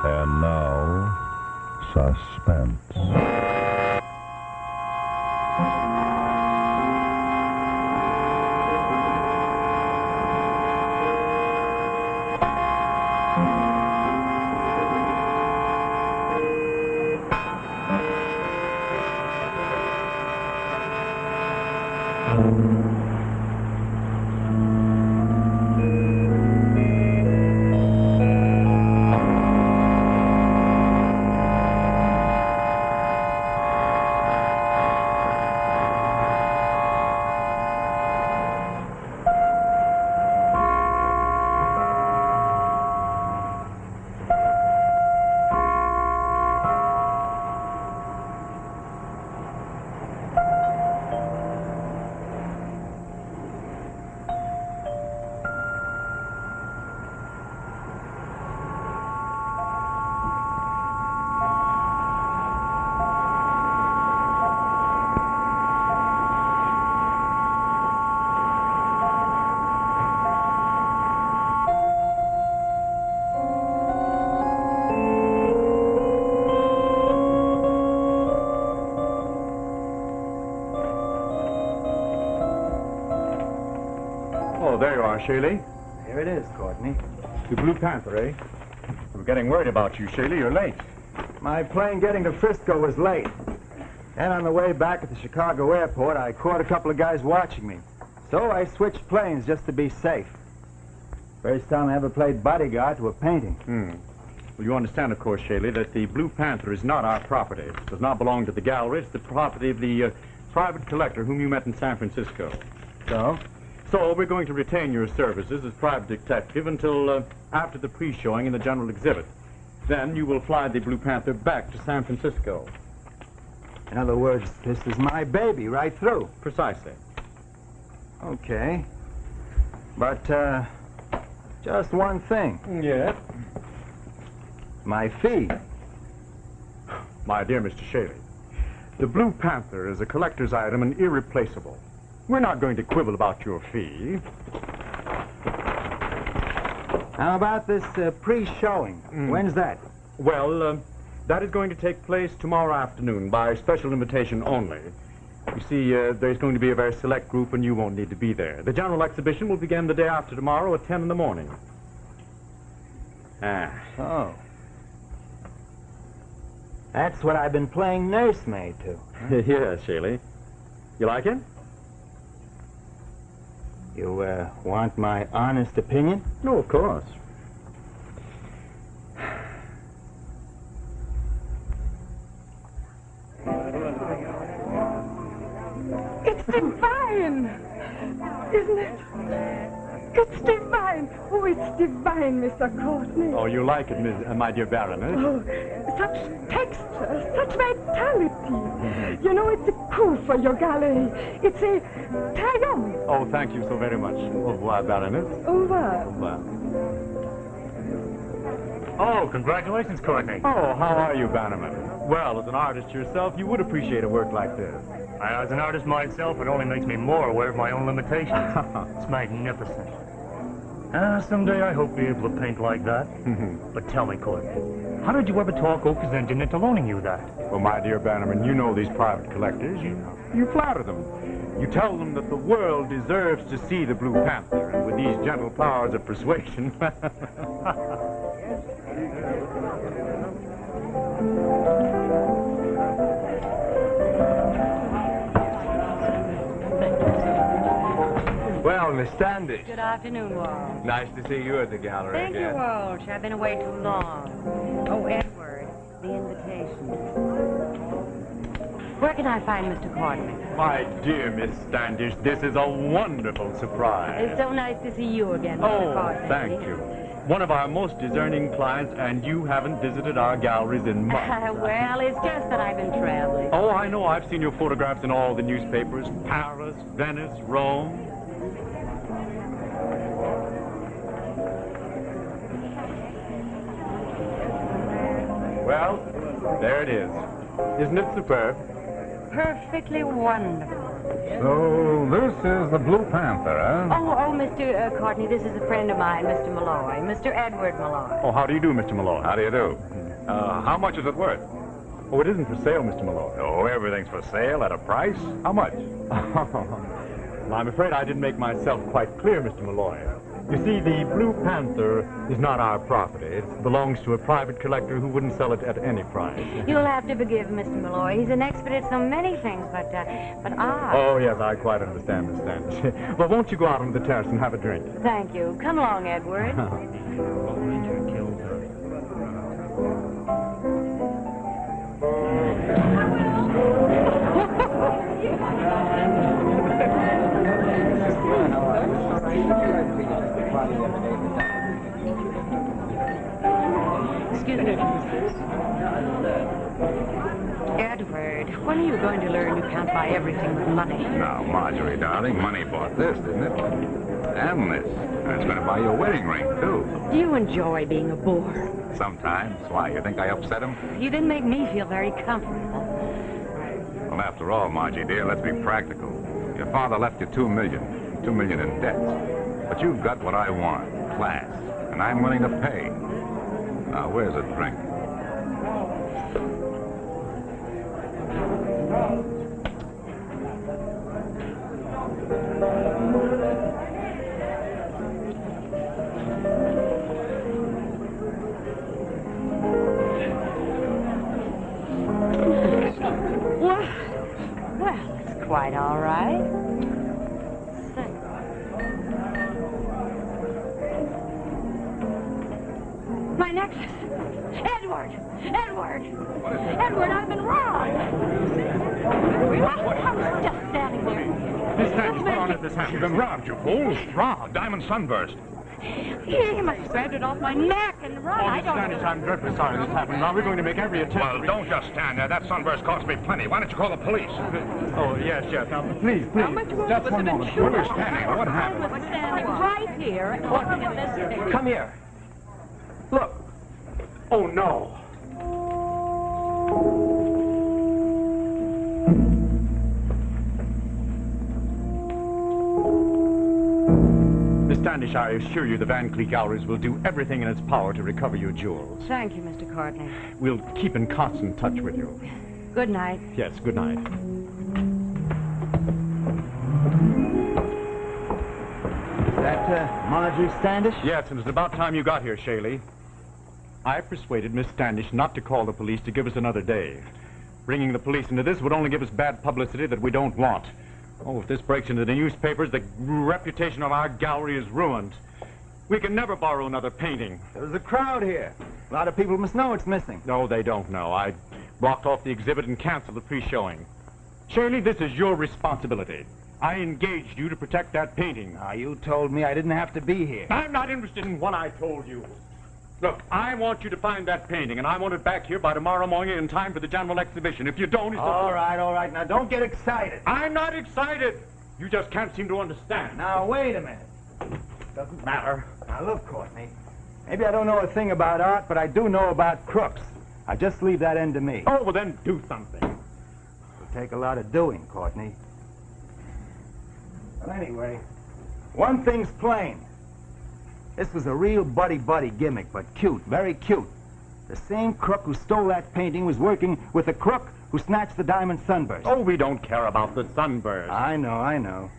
And now, Suspense. Oh, there you are, Shaley. Here it is, Courtney. The Blue Panther, eh? We're getting worried about you, Shaley. You're late. My plane getting to Frisco was late. And on the way back at the Chicago airport, I caught a couple of guys watching me. So I switched planes just to be safe. First time I ever played bodyguard to a painting. Well, you understand, of course, Shaley, that the Blue Panther is not our property. It does not belong to the gallery. It's the property of the private collector whom you met in San Francisco. So? So we're going to retain your services as private detective until after the pre-showing in the general exhibit. Then you will fly the Blue Panther back to San Francisco. In other words, this is my baby right through. Precisely. Okay. But, just one thing. Yeah? My fee. My dear Mr. Shaley, the Blue Panther is a collector's item and irreplaceable. We're not going to quibble about your fee. How about this pre-showing? When's that? Well, that is going to take place tomorrow afternoon by special invitation only. You see, there's going to be a very select group and you won't need to be there. The general exhibition will begin the day after tomorrow at 10 in the morning. Oh. That's what I've been playing nursemaid to. Yeah, Shaley. You like it? You, want my honest opinion? No, of course. It's divine, isn't it? It's divine. Oh, it's divine, Mr. Courtney. Oh, you like it, my dear Baroness? Oh, such texture, such vitality. You know, it's a coup for your gallery. It's a triumph. Oh, thank you so very much. Au revoir, Baroness. Au revoir. Au revoir. Oh, congratulations, Courtney. Oh, how are you, Bannerman? Well, as an artist yourself, you would appreciate a work like this. As an artist myself, it only makes me more aware of my own limitations. It's magnificent. Someday I hope to be able to paint like that. But tell me, Courtney, how did you ever talk Oak's engine into loaning you that? Well, my dear Bannerman, you know these private collectors. You flatter them. You tell them that the world deserves to see the Blue Panther, and with these gentle powers of persuasion... Well, Miss Standish. Good afternoon, Walsh. Nice to see you at the gallery Thank again. you, Walsh. I've been away too long. Oh, Edward, the invitation. Where can I find Mr. Courtney? My dear Miss Standish, this is a wonderful surprise. It's so nice to see you again, Mr. Courtney. Thank you. One of our most discerning clients, and you haven't visited our galleries in months. Well, it's just that I've been traveling. Oh, I know. I've seen your photographs in all the newspapers. Paris, Venice, Rome. Well, there it is. Isn't it superb? Perfectly wonderful. So this is the Blue Panther, huh? Oh, Mr. Courtney, this is a friend of mine, Mr. Malloy, Mr. Edward Malloy. Oh, how do you do, Mr. Malloy? How do you do? How much is it worth? Oh, it isn't for sale, Mr. Malloy. Oh, everything's for sale at a price. How much? Well, I'm afraid I didn't make myself quite clear, Mr. Malloy. You see, the Blue Panther is not our property. It belongs to a private collector who wouldn't sell it at any price. You'll have to forgive Mr. Malloy. He's an expert at so many things, but I... Oh, yes, I quite understand, Miss Standish. Well, won't you go out on the terrace and have a drink? Thank you. Come along, Edward. Excuse me. Edward, when are you going to learn you can't buy everything with money? Now, Marjorie, darling, money bought this, didn't it? And this. And it's going to buy you a wedding ring, too. Do you enjoy being a bore? Sometimes. Why, you think I upset him? You didn't make me feel very comfortable. Well, after all, Margie, dear, let's be practical. Your father left you $2 million in debt. But you've got what I want, class. And I'm willing to pay. Now, where's a drink? Well, it's quite all right. My necklace! Edward! Edward! Edward, I've been robbed! I was just standing there. Miss Standish, what on earth has happened? You've been robbed, you fool. Robbed? Diamond sunburst. He must have grabbed it off my neck and run. I Miss don't Standish, know. I'm dreadfully sorry this happened. Now, we're going to make every attempt... Well, don't just stand there. That sunburst cost me plenty. Why don't you call the police? Oh, yes. Now, please. Just one moment. Where are you standing? What I happened? was standing right here looking at this thing. Come here. Look. Oh, no. Miss Standish, I assure you the Van Cleef Galleries will do everything in its power to recover your jewels. Thank you, Mr. Courtney. We'll keep in constant touch with you. Good night. Yes, good night. Is that Marjorie Standish? Yes, and it's about time you got here, Shaley. I persuaded Miss Standish not to call the police to give us another day. Bringing the police into this would only give us bad publicity that we don't want. Oh, if this breaks into the newspapers, the reputation of our gallery is ruined. We can never borrow another painting. There's a crowd here. A lot of people must know it's missing. No, they don't know. I blocked off the exhibit and canceled the pre-showing. Shirley, this is your responsibility. I engaged you to protect that painting. Now, you told me I didn't have to be here. I'm not interested in what I told you. Look, I want you to find that painting, and I want it back here by tomorrow morning in time for the general exhibition. If you don't... All right. Now, don't get excited. I'm not excited. You just can't seem to understand. Now, wait a minute. Doesn't matter. Now, look, Courtney. Maybe I don't know a thing about art, but I do know about crooks. I just leave that end to me. Oh, well, then do something. It'll take a lot of doing, Courtney. Well, anyway, one thing's plain. This was a real buddy-buddy gimmick, but cute, very cute. The same crook who stole that painting was working with the crook who snatched the diamond sunburst. Oh, we don't care about the sunburst. I know.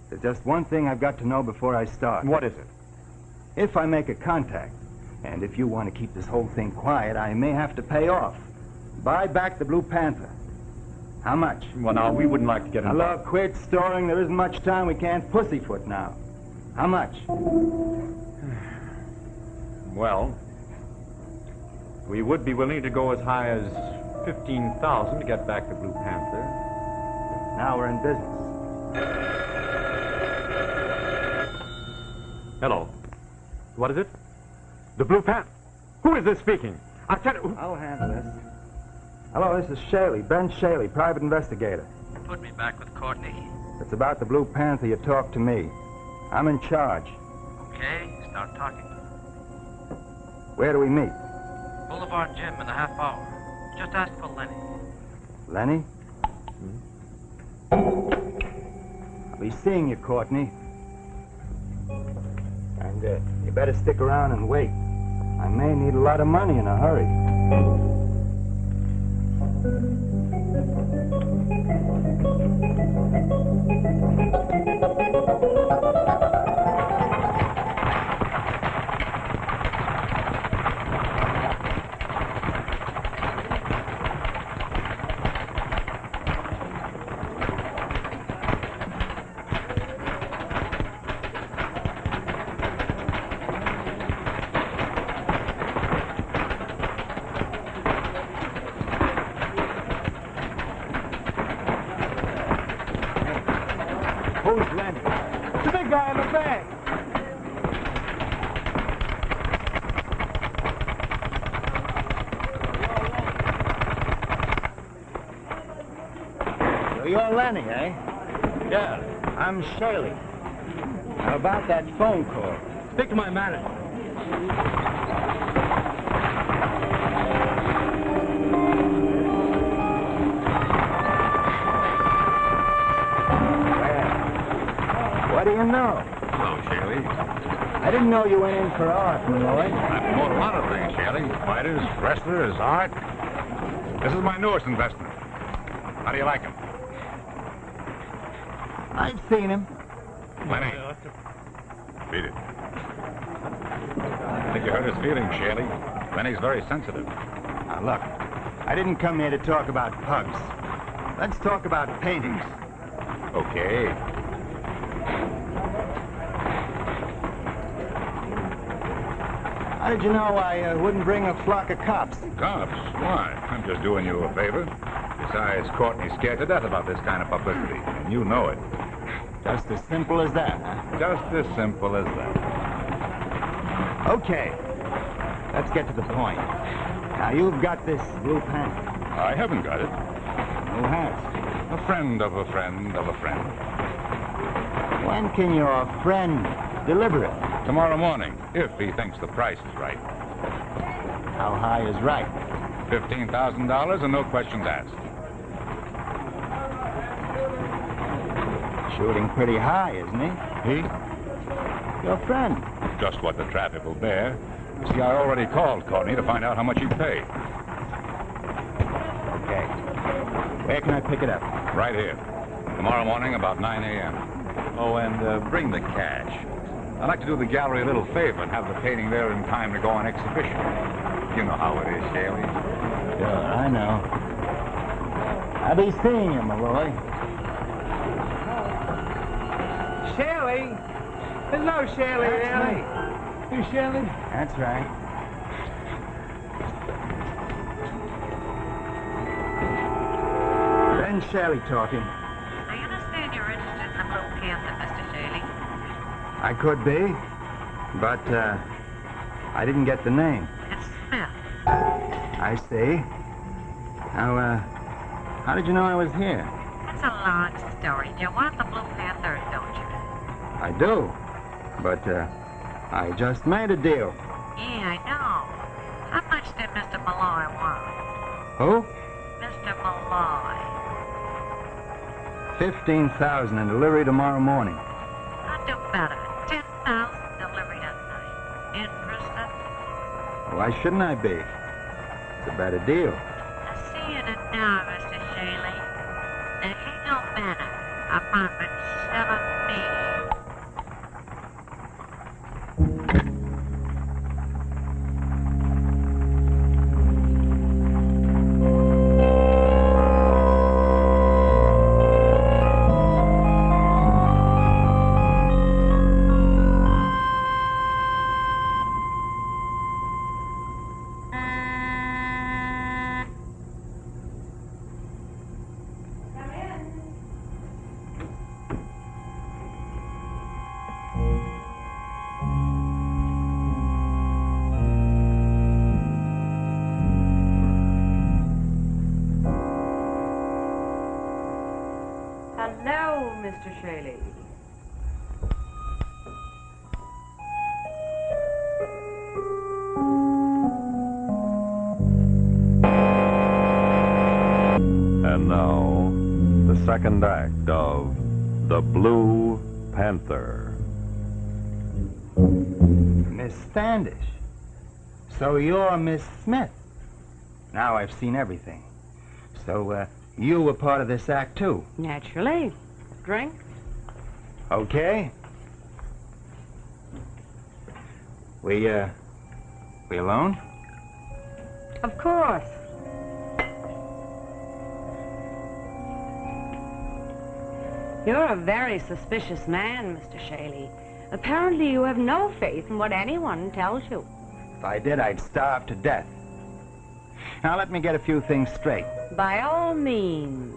There's just one thing I've got to know before I start. What is it? If I make a contact, and if you want to keep this whole thing quiet, I may have to pay off. Buy back the Blue Panther. How much? Well, now, we wouldn't like to get Now, involved. look, quit storing. There isn't much time. We can't pussyfoot now. How much? Well, we would be willing to go as high as $15,000 to get back the Blue Panther. Now we're in business. Hello. What is it? The Blue Panther. Who is this speaking? I said... I'll handle this. Hello, this is Shaley, Ben Shaley, private investigator. Put me back with Courtney. It's about the Blue Panther. You talk to me. I'm in charge. Okay, start talking. Where do we meet? Boulevard Gym in a half hour. Just ask for Lenny. Lenny? I'll be seeing you, Courtney. And you better stick around and wait. I may need a lot of money in a hurry. Who's Lenny? The big guy in the bag. So you're Lenny, eh? Yeah. I'm Shirley. How about that phone call? Speak to my manager. What do you know? Hello, Shaley. I didn't know you went in for art, Malloy. I promote a lot of things, Shaley. Fighters, wrestlers, art. This is my newest investment. How do you like him? I've seen him. Lenny. Beat it. I think you hurt his feelings, Shaley. Lenny's very sensitive. Now, look, I didn't come here to talk about pugs. Let's talk about paintings. Okay. How did you know I wouldn't bring a flock of cops? Cops? Why? I'm just doing you a favor. Besides, Courtney's scared to death about this kind of publicity, and you know it. Just as simple as that, huh? Just as simple as that. Okay. Let's get to the point. Now, you've got this blue Panther. I haven't got it. Who has? A friend of a friend of a friend. When can your friend deliver it? Tomorrow morning, if he thinks the price is right. How high is right? $15,000 and no questions asked. Shooting pretty high, isn't he? He? Your friend. Just what the traffic will bear. You see, I already called Courtney to find out how much he'd pay. Okay. Where can I pick it up? Right here. Tomorrow morning about 9 a.m. Oh, and bring the cash. I'd like to do the gallery a little favor and have the painting there in time to go on exhibition. You know how it is, Shaley. Sure, I know. I'll be seeing you, Malloy. Shelley? Hello, Shelley. That's me. You, Shelley? That's right. Ben Shelley talking. I understand you're interested in the Blue Panther, Mr. Shaley. I could be, but I didn't get the name. It's Smith. I see. Now, how did you know I was here? That's a long story. You want the Blue Panther, don't you? I do, but I just made a deal. Yeah, I know. How much did Mr. Malloy want? Who? Mr. Malloy. 15,000 and delivery tomorrow morning. I'll do better. 10,000 delivery tonight. Interested? Why shouldn't I be? It's a better deal. I see it now, Mr. Shaley. The Eagle Manor, apartment 7B. Hello, Mr. Shaley. And now, the second act of The Blue Panther. Miss Standish. So you're Miss Smith. Now I've seen everything. So, you were part of this act, too? Naturally. Drink? Okay. We alone? Of course. You're a very suspicious man, Mr. Shaley. Apparently you have no faith in what anyone tells you. If I did, I'd starve to death. Now, let me get a few things straight. By all means.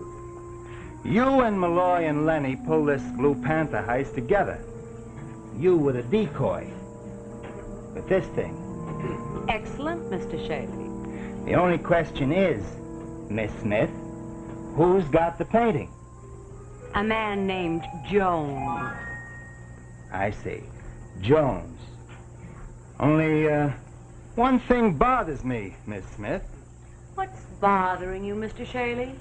You and Malloy and Lenny pulled this Blue Panther heist together. You were the decoy. But this thing... Excellent, Mr. Shaley. The only question is, Miss Smith, who's got the painting? A man named Jones. I see. Jones. Only, one thing bothers me, Miss Smith. What's bothering you, Mr. Shaley?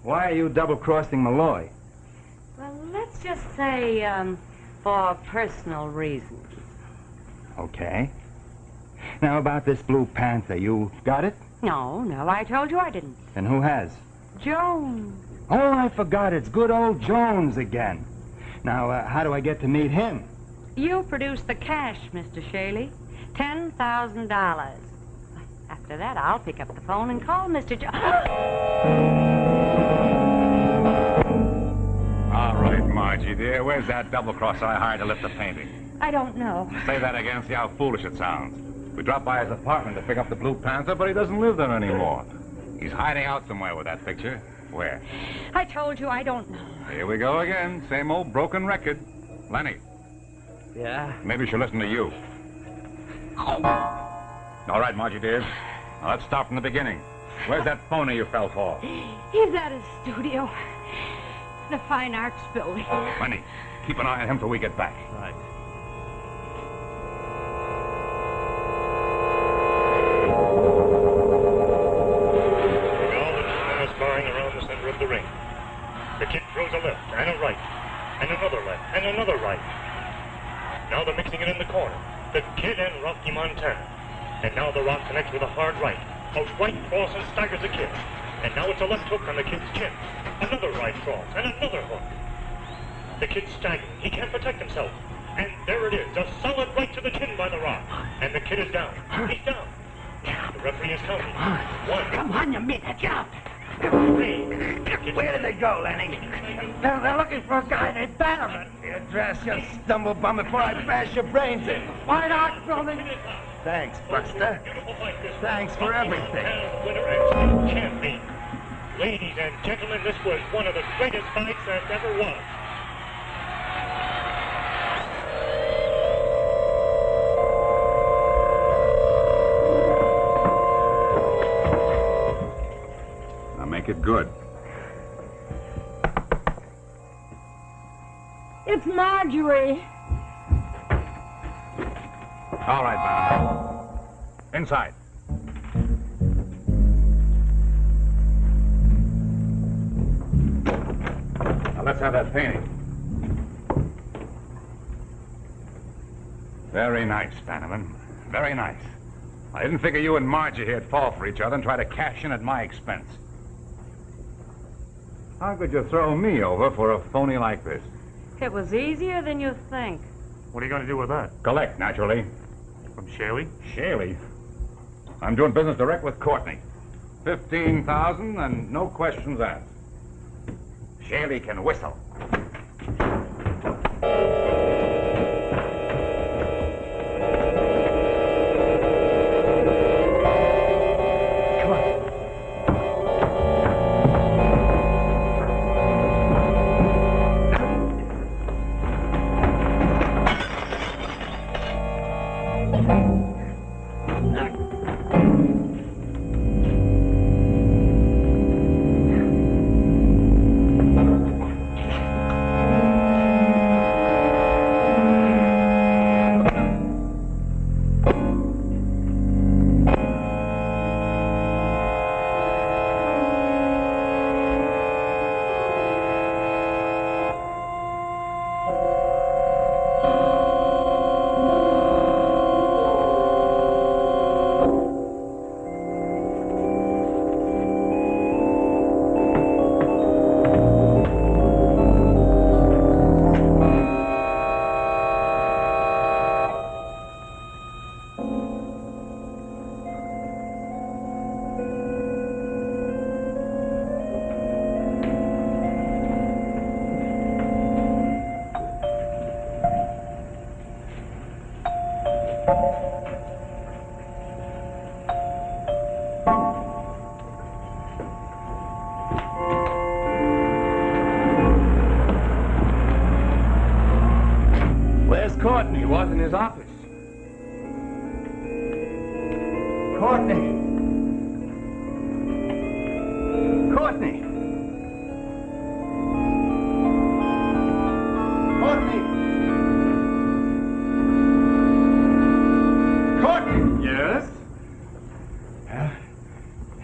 Why are you double-crossing Malloy? Well, let's just say, for personal reasons. Okay. Now, about this Blue Panther, you got it? No, I told you I didn't. Then who has? Jones. Oh, I forgot. It's good old Jones again. Now, how do I get to meet him? You produce the cash, Mr. Shaley. $10,000. After that, I'll pick up the phone and call Mr. All right, Margie, dear. Where's that double-cross I hired to lift the painting? I don't know. Say that again, see how foolish it sounds. We dropped by his apartment to pick up the Blue Panther, but he doesn't live there anymore. He's hiding out somewhere with that picture. Where? I told you I don't know. Here we go again. Same old broken record. Lenny. Yeah? Maybe she'll listen to you. All right, Margie, dear. Now, let's start from the beginning. Where's that phony you fell for? He's at his studio. The Fine Arts Building. Lenny, keep an eye on him till we get back. Right. Of the ring. The kid throws a left and a right, and another left and another right. Now they're mixing it in the corner. The kid and Rocky Montana. And now the rock connects with a hard right. A right cross and staggers the kid. And now it's a left hook on the kid's chin. Another right cross and another hook. The kid's staggering. He can't protect himself. And there it is, a solid right to the chin by the rock. And the kid is down. He's down. The referee is counting. 1. Come on, you mean a jump. 3. Where did they go, Lenny? They're looking for a guy named Bannerman. You dress, you stumblebum, before I bash your brains in. Fine Arts Building. Thanks, Buster. Thanks for everything. Winner and champion. Ladies and gentlemen, this was one of the greatest fights that ever was. Make it good. It's Marjorie. All right, Bannerman. Inside. Now, let's have that painting. Very nice, Bannerman. Very nice. I didn't figure you and Margie here'd fall for each other and try to cash in at my expense. How could you throw me over for a phony like this? It was easier than you think. What are you going to do with that? Collect, naturally. From Shaley? Shaley? I'm doing business direct with Courtney. 15,000 and no questions asked. Shaley can whistle. Where's Courtney? He was in his office. Courtney! Courtney! Courtney! Courtney! Yes? Well,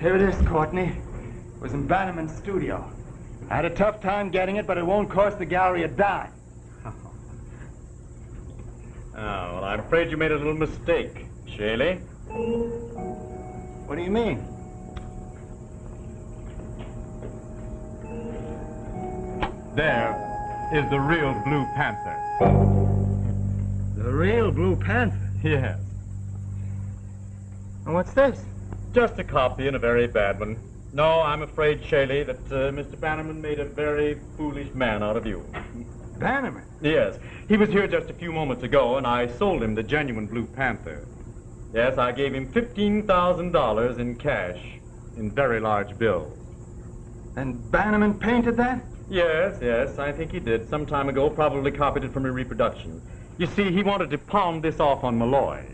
here it is, Courtney. It was in Bannerman's studio. I had a tough time getting it, but it won't cost the gallery a dime. Oh, well, I'm afraid you made a little mistake, Shaley. What do you mean? There is the real Blue Panther. The real Blue Panther? Yes. And what's this? Just a copy and a very bad one. No, I'm afraid, Shaley, that Mr. Bannerman made a very foolish man out of you. Bannerman? Yes. He was here just a few moments ago, and I sold him the genuine Blue Panther. Yes, I gave him $15,000 in cash, in very large bills. And Bannerman painted that? Yes, I think he did. Some time ago, probably copied it from a reproduction. You see, he wanted to palm this off on Malloy.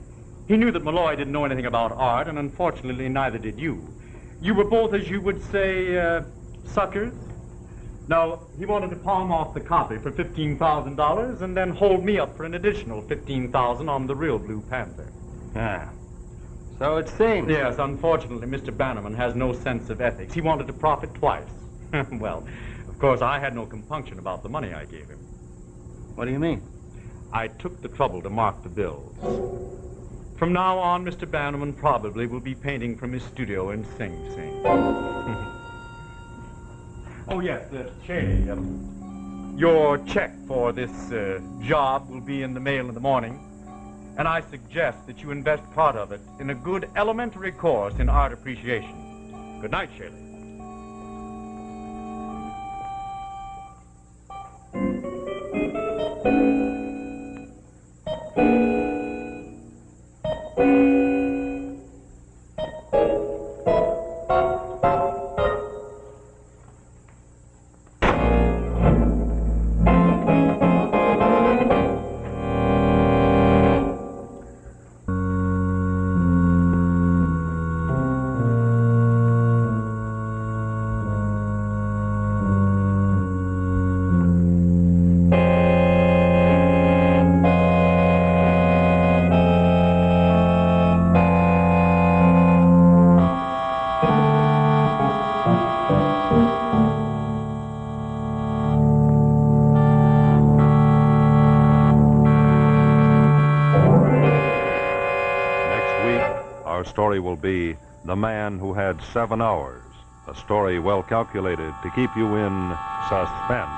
He knew that Malloy didn't know anything about art, and unfortunately, neither did you. You were both, as you would say, suckers. Now, he wanted to palm off the copy for $15,000 and then hold me up for an additional $15,000 on the real Blue Panther. Ah. So it seems. Yes, unfortunately, Mr. Bannerman has no sense of ethics. He wanted to profit twice. Well, of course, I had no compunction about the money I gave him. What do you mean? I took the trouble to mark the bills. From now on, Mr. Bannerman probably will be painting from his studio in Sing Sing. Oh, yes, Cheney, your check for this job will be in the mail in the morning, and I suggest that you invest part of it in a good elementary course in art appreciation. Good night, Shaley. Our story will be The Man Who Had 7 Hours, a story well calculated to keep you in suspense.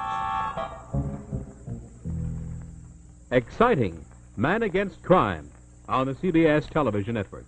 Exciting Man Against Crime on the CBS television network.